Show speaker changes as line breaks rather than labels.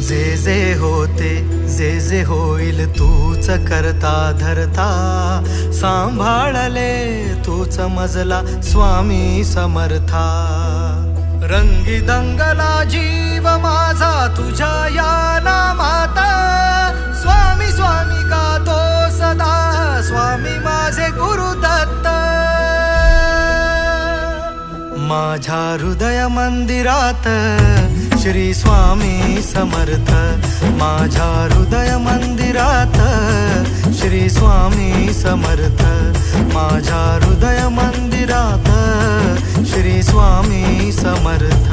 जे जे होते जे जे होईल तूच करता धरता, सांभाळले तूच मजला स्वामी समर्था. रंगी दंगला जीव माझा तुझ्या या नामात, स्वामी स्वामी गातो सदा, स्वामी माझे गुरुदत्त. माझ्या हृदय मंदिरात श्री स्वामी समर्थ, माझ्या हृदय मंदिरात श्री स्वामी समर्थ, माझ्या हृदय मंदिरात श्री स्वामी समर्थ.